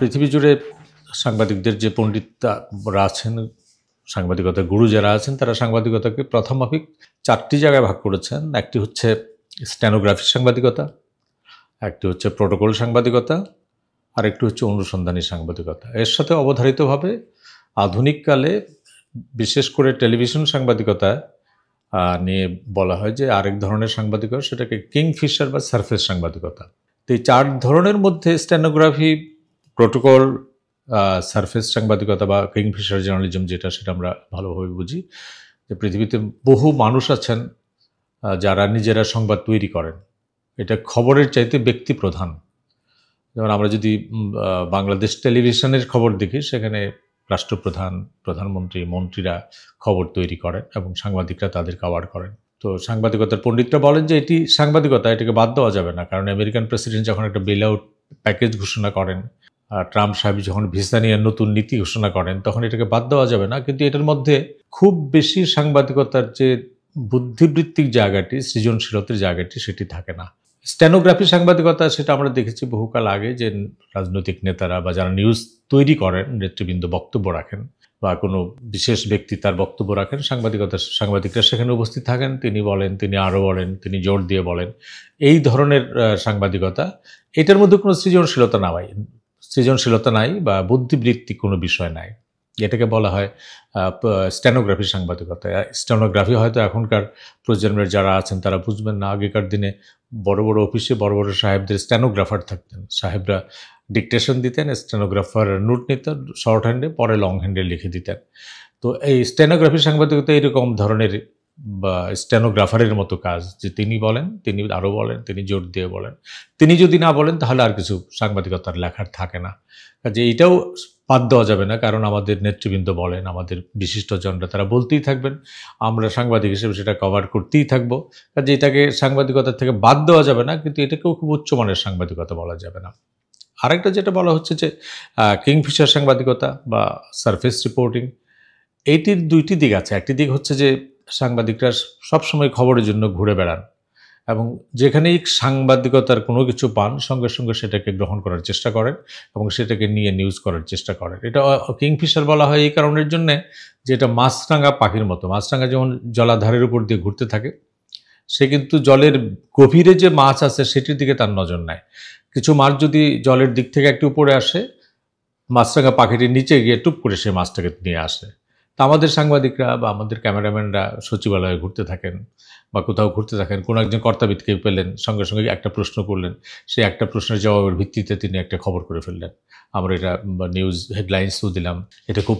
পৃথিবী জুড়ে সাংবাদিকদের যে পণ্ডিতরা আছেন, সাংবাদিকতার গুরু যারা আছেন, তারা সাংবাদিকতাকে প্রথম মাফিক 4টি জায়গায় ভাগ করেছেন। একটি হচ্ছে স্টেনোগ্রাফি সাংবাদিকতা, একটি হচ্ছে প্রোটোকল সাংবাদিকতা, আর একটি হচ্ছে অনুসন্ধানী সাংবাদিকতা। এর সাথে অবধারিতভাবে আধুনিককালে বিশেষ করে টেলিভিশন সাংবাদিকতা নিয়ে বলা হয় যে আরেক ধরনের সাংবাদিকতা, সেটাকে কিংফিশার বা সারফেস সাংবাদিকতা। তো এই 4 ধরনের মধ্যে স্টেনোগ্রাফি, প্রোটোকল, সারফেস সাংবাদিকতা বা কিংফিশার জার্নালিজম যেটা, সেটা আমরা ভালোভাবে বুঝি যে পৃথিবীতে বহু মানুষ আছেন যারা নিজেরা সংবাদ তৈরি করেন। এটা খবরের চাইতে ব্যক্তি প্রধান। যেমন আমরা যদি বাংলাদেশ টেলিভিশনের খবর দেখি, সেখানে রাষ্ট্রপ্রধান, প্রধানমন্ত্রী, মন্ত্রীরা খবর তৈরি করেন এবং সাংবাদিকরা তাদের কভার করেন। তো সাংবাদিকতার পণ্ডিতরা বলেন যে এটি সাংবাদিকতা, এটাকে বাদ দেওয়া যাবে না। কারণ আমেরিকান প্রেসিডেন্ট যখন একটা বেল আউট প্যাকেজ ঘোষণা করেন, ট্রাম্প সাহেব যখন ভিসা নিয়ে নতুন নীতি ঘোষণা করেন, তখন এটাকে বাদ দেওয়া যাবে না। কিন্তু এটার মধ্যে খুব বেশি সাংবাদিকতার যে বুদ্ধিবৃত্তিক জায়গাটি, সৃজনশীলতার জায়গাটি, সেটি থাকে না। স্টেনোগ্রাফি সাংবাদিকতা, সেটা আমরা দেখেছি বহুকাল আগে যে রাজনৈতিক নেতারা বা যারা নিউজ তৈরি করেন, নেতৃবৃন্দ বক্তব্য রাখেন বা কোনো বিশেষ ব্যক্তি তার বক্তব্য রাখেন, সাংবাদিকরা সেখানে উপস্থিত থাকেন, তিনি বলেন, তিনি আরও বলেন, তিনি জোর দিয়ে বলেন। এই ধরনের সাংবাদিকতা, এটার মধ্যে কোনো সৃজনশীলতা নাই বা বুদ্ধিবৃত্তিক কোনো বিষয় নাই। এটাকে বলা হয় স্টেনোগ্রাফি সাংবাদিকতা। স্টেনোগ্রাফি হয়তো এখনকার প্রজন্মের যারা আছেন তারা বুঝবেন না। আগেকার দিনে বড় বড় অফিসে বড় বড় সাহেবদের স্টেনোগ্রাফার থাকতেন। সাহেবরা ডিকটেশন দিতেন, স্টেনোগ্রাফার নোট নিতেন শর্ট হ্যান্ডে, পরে লং হ্যান্ডে লিখে দিতেন। তো এই স্টেনোগ্রাফি সাংবাদিকতা এরকম ধরনের বা স্টেনোগ্রাফারের মতো কাজ, যে তিনি বলেন, তিনি আরও বলেন, তিনি জোর দিয়ে বলেন। তিনি যদি না বলেন তাহলে আর কিছু সাংবাদিকতার লেখার থাকে না। কাজে এইটাও বাদ দেওয়া যাবে না, কারণ আমাদের নেতৃবৃন্দ বলেন, আমাদের বিশিষ্টজনরা তারা বলতেই থাকবেন, আমরা সাংবাদিক হিসেবে সেটা কভার করতেই থাকবো। কাজে এটাকে সাংবাদিকতার থেকে বাদ দেওয়া যাবে না, কিন্তু এটাকেও খুব উচ্চমানের সাংবাদিকতা বলা যাবে না। আরেকটা যেটা বলা হচ্ছে যে কিংফিশার সাংবাদিকতা বা সারফেস রিপোর্টিং, এইটির 2টি দিক আছে। একটি দিক হচ্ছে যে সাংবাদিকরা সবসময় খবরের জন্য ঘুরে বেড়ান এবং যেখানেই সাংবাদিকতার কোনো কিছু পান, সঙ্গে সঙ্গে সেটাকে গ্রহণ করার চেষ্টা করেন এবং সেটাকে নিয়ে নিউজ করার চেষ্টা করেন। এটা কিংফিশার বলা হয় এই কারণের জন্যে যে এটা মাছরাঙা পাখির মতো। মাছরাঙা যেমন জলাধারের উপর দিয়ে ঘুরতে থাকে, সে কিন্তু জলের গভীরে যে মাছ আছে সেটির দিকে তার নজর নেয়। কিছু মাছ যদি জলের দিক থেকে একটু উপরে আসে, মাছরাঙা পাখিটির নিচে গিয়ে টুপ করে সে মাছটাকে নিয়ে আসে। তা আমাদের সাংবাদিকরা বা আমাদের ক্যামেরাম্যানরা সচিবালয়ে ঘুরতে থাকেন বা কোথাও ঘুরতে থাকেন, কোনো একজন কর্তাবিদকে পেলেন, সঙ্গে সঙ্গে একটা প্রশ্ন করলেন, সেই একটা প্রশ্নের জবাবের ভিত্তিতে তিনি একটা খবর করে ফেললেন। আমরা এটা নিউজ হেডলাইন্সও দিলাম। এটা খুব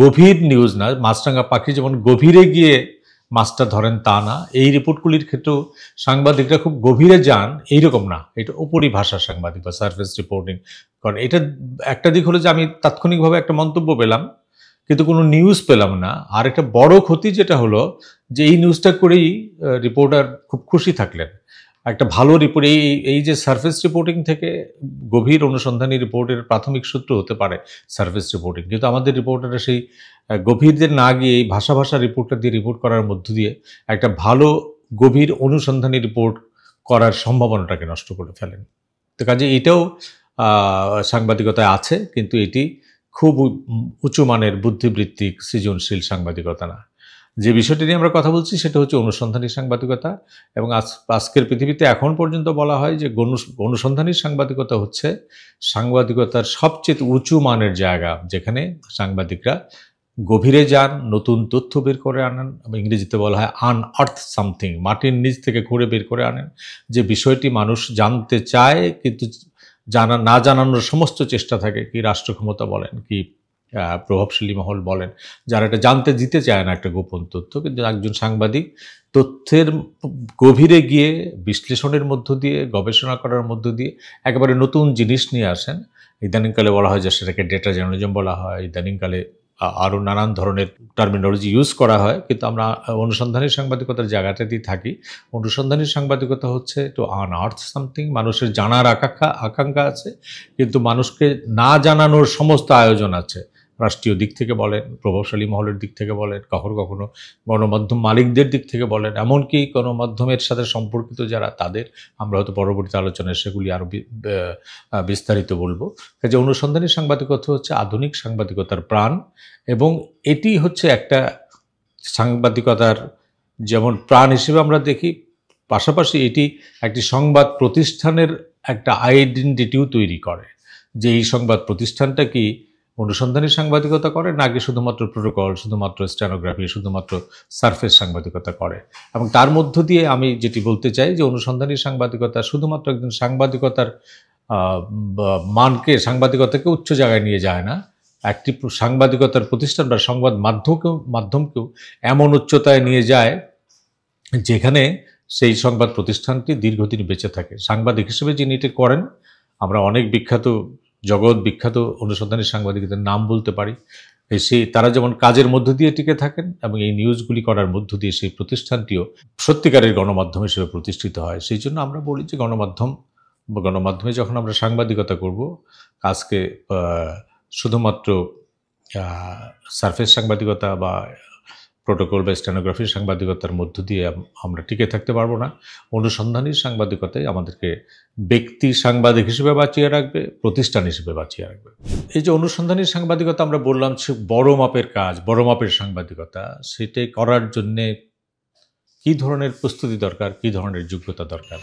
গভীর নিউজ না। মাছরাঙা পাখি যেমন গভীরে গিয়ে মাছটা ধরেন তা না, এই রিপোর্টগুলির ক্ষেত্রেও সাংবাদিকরা খুব গভীরে যান এইরকম না। এটা উপরিভাষার সাংবাদিক বা সারফেস রিপোর্টিং করেন। এটা একটা দিক হলো যে আমি তাৎক্ষণিকভাবে একটা মন্তব্য পেলাম কিন্তু কোনো নিউজ পেলাম না। আর একটা বড় ক্ষতি যেটা হলো যে এই নিউজটা করেই রিপোর্টার খুব খুশি থাকলেন। একটা ভালো রিপোর্ট, এই যে সারফেস রিপোর্টিং থেকে গভীর অনুসন্ধানী রিপোর্টের প্রাথমিক সূত্র হতে পারে সারফেস রিপোর্টিং, কিন্তু আমাদের রিপোর্টাররা সেই গভীরদের না গিয়ে এই ভাষা রিপোর্টটা দিয়ে রিপোর্ট করার মধ্য দিয়ে একটা ভালো গভীর অনুসন্ধানী রিপোর্ট করার সম্ভাবনাটাকে নষ্ট করে ফেলেন। তো কাজে এটাও সাংবাদিকতায় আছে, কিন্তু এটি খুব উঁচু মানের বুদ্ধিবৃত্তিক সৃজনশীল সাংবাদিকতা না। যে বিষয়টি নিয়ে আমরা কথা বলছি সেটা হচ্ছে অনুসন্ধানী সাংবাদিকতা। এবং আজকের পৃথিবীতে এখন পর্যন্ত বলা হয় যে অনুসন্ধানী সাংবাদিকতা হচ্ছে সাংবাদিকতার সবচেয়ে উঁচু মানের জায়গা, যেখানে সাংবাদিকরা গভীরে যান, নতুন তথ্য বের করে আনেন। ইংরেজিতে বলা হয় আনআর্থ সামথিং, মাটির নিচ থেকে খুঁড়ে বের করে আনেন যে বিষয়টি মানুষ জানতে চায় কিন্তু না জানানোর সমস্ত চেষ্টা থাকে। কি রাষ্ট্র ক্ষমতা বলেন, কি প্রভাবশালী মহল বলেন, যারা এটা জানতে দিতে চায় না একটা গোপন তথ্য, কিন্তু একজন সাংবাদিক তথ্যের গভীরে গিয়ে বিশ্লেষণের মধ্য দিয়ে, গবেষণা করার মধ্য দিয়ে একেবারে নতুন জিনিস নিয়ে আসেন। ইদানিংকালে বলা হয় যে সেটাকে ডেটা জার্নালিজম বলা হয়, ইদানিংকালে আরও নানান ধরনের টার্মিনোলজি ইউজ করা হয়, কিন্তু আমরা অনুসন্ধানী সাংবাদিকতার জায়গাটাতেই থাকি। অনুসন্ধানী সাংবাদিকতা হচ্ছে টু আনআর্থ সামথিং, মানুষের জানার আকাঙ্ক্ষা আছে কিন্তু মানুষকে না জানানোর সমস্ত আয়োজন আছে। রাষ্ট্রীয় দিক থেকে বলেন, প্রভাবশালী মহলের দিক থেকে বলেন, কখনো কখনো গণমাধ্যম মালিকদের দিক থেকে বলেন, এমনকি গণমাধ্যমের সাথে সম্পর্কিত যারা তাদের, আমরা হয়তো পরবর্তী আলোচনায় সেগুলি আরও বিস্তারিত বলবো। যে অনুসন্ধানী সাংবাদিকতা হচ্ছে আধুনিক সাংবাদিকতার প্রাণ, এবং এটি হচ্ছে একটা সাংবাদিকতার যেমন প্রাণ হিসেবে আমরা দেখি, পাশাপাশি এটি একটি সংবাদ প্রতিষ্ঠানের একটা আইডেন্টিটিও তৈরি করে, যে এই সংবাদ প্রতিষ্ঠানটা কি অনুসন্ধানী সাংবাদিকতা করে নাকি শুধুমাত্র প্রোটোকল, শুধুমাত্র স্ট্যানোগ্রাফি, শুধুমাত্র সারফেস সাংবাদিকতা করে। এবং তার মধ্য দিয়ে আমি যেটি বলতে চাই যে অনুসন্ধানী সাংবাদিকতা শুধুমাত্র একজন সাংবাদিকতার মানকে, সাংবাদিকতাকে উচ্চ জায়গায় নিয়ে যায় না, একটি সাংবাদিকতার প্রতিষ্ঠান বা সংবাদ মাধ্যমকেও এমন উচ্চতায় নিয়ে যায় যেখানে সেই সংবাদ প্রতিষ্ঠানটি দীর্ঘদিন বেঁচে থাকে। সাংবাদিক হিসেবে যিনি এটি করেন, আমরা অনেক জগৎ বিখ্যাত অনুসন্ধানী সাংবাদিকদের নাম বলতে পারি। তারা যেমন কাজের মধ্য দিয়ে টিকে থাকেন এবং এই নিউজগুলি করার মধ্য দিয়ে সেই প্রতিষ্ঠানটিও সত্যিকারের গণমাধ্যম হিসেবে প্রতিষ্ঠিত হয়। সেই জন্য আমরা বলি যে গণমাধ্যমে যখন আমরা সাংবাদিকতা করব, আজকে শুধুমাত্র সারফেস সাংবাদিকতা বা প্রোটোকল বা স্ট্যানোগ্রাফির সাংবাদিকতার মধ্য দিয়ে আমরা টিকে থাকতে পারবো না। অনুসন্ধানী সাংবাদিকতাই আমাদেরকে ব্যক্তি সাংবাদিক হিসেবে বাঁচিয়ে রাখবে, প্রতিষ্ঠান হিসেবে বাঁচিয়ে রাখবে। এই যে অনুসন্ধানী সাংবাদিকতা আমরা বললাম, সে বড় মাপের কাজ, বড় মাপের সাংবাদিকতা, সেটাই করার জন্যে কী ধরনের প্রস্তুতি দরকার, কী ধরনের যোগ্যতা দরকার।